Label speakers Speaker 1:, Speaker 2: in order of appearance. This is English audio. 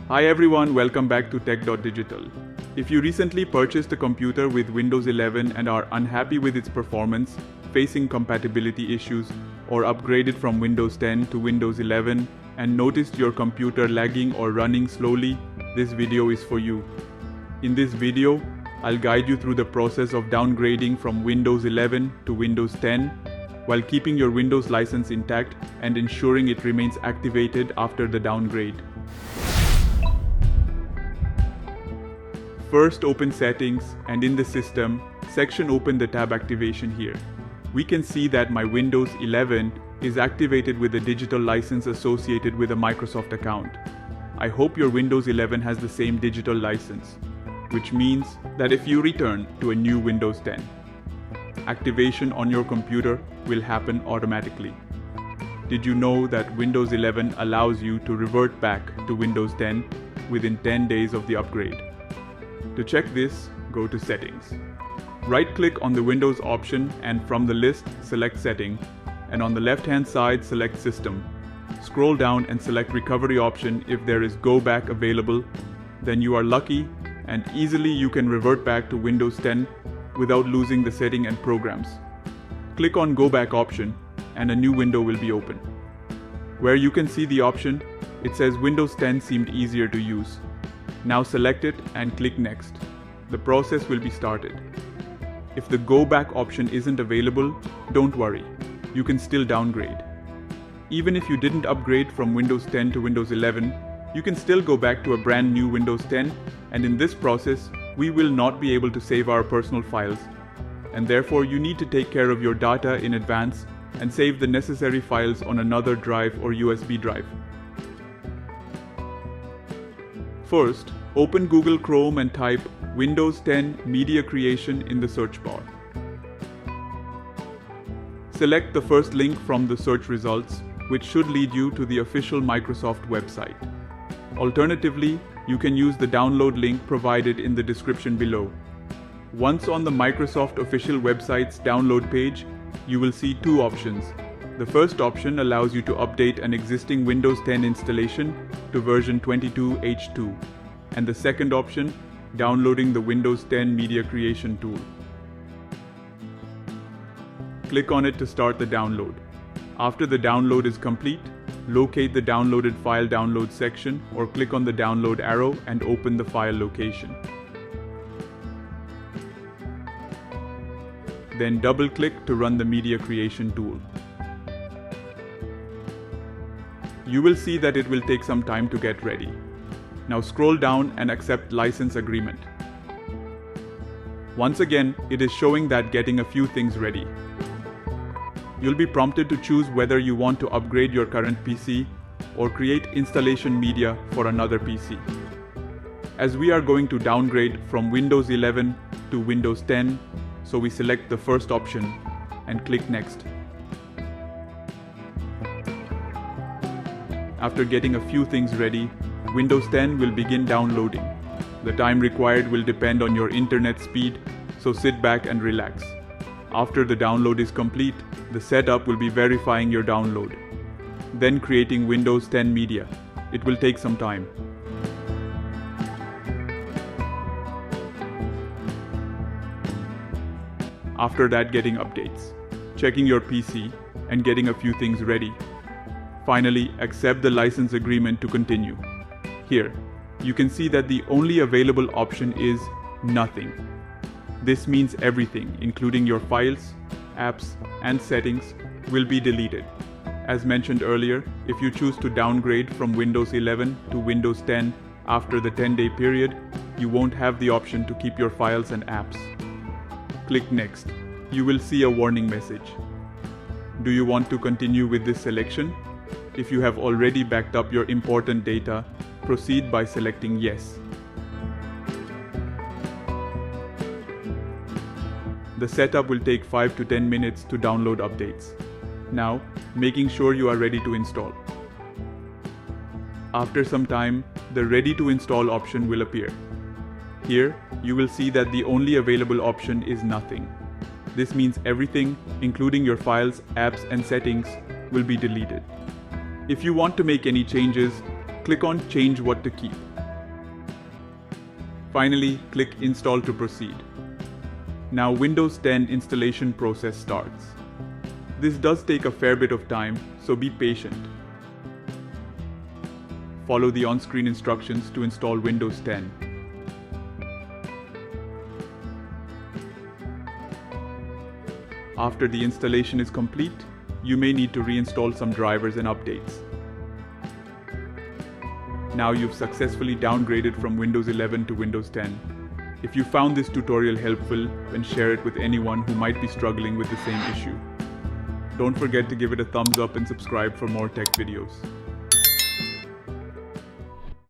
Speaker 1: Hi everyone, welcome back to Techdot Digital. If you recently purchased a computer with Windows 11 and are unhappy with its performance, facing compatibility issues, or upgraded from Windows 10 to Windows 11 and noticed your computer lagging or running slowly, this video is for you. In this video, I'll guide you through the process of downgrading from Windows 11 to Windows 10 while keeping your Windows license intact and ensuring it remains activated after the downgrade. First, open Settings, and in the System section, open the tab Activation here. We can see that my Windows 11 is activated with a digital license associated with a Microsoft account. I hope your Windows 11 has the same digital license, which means that if you return to a new Windows 10, activation on your computer will happen automatically. Did you know that Windows 11 allows you to revert back to Windows 10 within 10 days of the upgrade? To check this, go to Settings. Right-click on the Windows option and from the list, select Setting, and on the left-hand side, select System. Scroll down and select Recovery option if there is Go Back available. Then you are lucky and easily you can revert back to Windows 10 without losing the setting and programs. Click on Go Back option and a new window will be open. Where you can see the option, it says Windows 10 seemed easier to use. Now select it and click Next. The process will be started. If the Go Back option isn't available, don't worry. You can still downgrade. Even if you didn't upgrade from Windows 10 to Windows 11, you can still go back to a brand new Windows 10, and in this process, we will not be able to save our personal files, and therefore you need to take care of your data in advance and save the necessary files on another drive or USB drive. First, open Google Chrome and type Windows 10 Media Creation in the search bar. Select the first link from the search results, which should lead you to the official Microsoft website. Alternatively, you can use the download link provided in the description below. Once on the Microsoft official website's download page, you will see two options. The first option allows you to update an existing Windows 10 installation to version 22H2, and the second option, downloading the Windows 10 Media Creation tool. Click on it to start the download. After the download is complete, locate the downloaded file download section or click on the download arrow and open the file location. Then double-click to run the Media Creation tool. You will see that it will take some time to get ready. Now scroll down and accept license agreement. Once again, it is showing that getting a few things ready. You'll be prompted to choose whether you want to upgrade your current PC or create installation media for another PC. As we are going to downgrade from Windows 11 to Windows 10, so we select the first option and click Next. After getting a few things ready, Windows 10 will begin downloading. The time required will depend on your internet speed, so sit back and relax. After the download is complete, the setup will be verifying your download, then creating Windows 10 media. It will take some time. After that, getting updates, checking your PC, and getting a few things ready. Finally, accept the license agreement to continue. Here, you can see that the only available option is Nothing. This means everything, including your files, apps, and settings, will be deleted. As mentioned earlier, if you choose to downgrade from Windows 11 to Windows 10 after the 10-day period, you won't have the option to keep your files and apps. Click Next. You will see a warning message. Do you want to continue with this selection? If you have already backed up your important data, proceed by selecting Yes. The setup will take 5 to 10 minutes to download updates. Now, making sure you are ready to install. After some time, the Ready to Install option will appear. Here, you will see that the only available option is Nothing. This means everything, including your files, apps, and settings, will be deleted. If you want to make any changes, click on Change What to Keep. Finally, click Install to proceed. Now Windows 10 installation process starts. This does take a fair bit of time, so be patient. Follow the on-screen instructions to install Windows 10. After the installation is complete, you may need to reinstall some drivers and updates. Now you've successfully downgraded from Windows 11 to Windows 10. If you found this tutorial helpful, then share it with anyone who might be struggling with the same issue. Don't forget to give it a thumbs up and subscribe for more tech videos.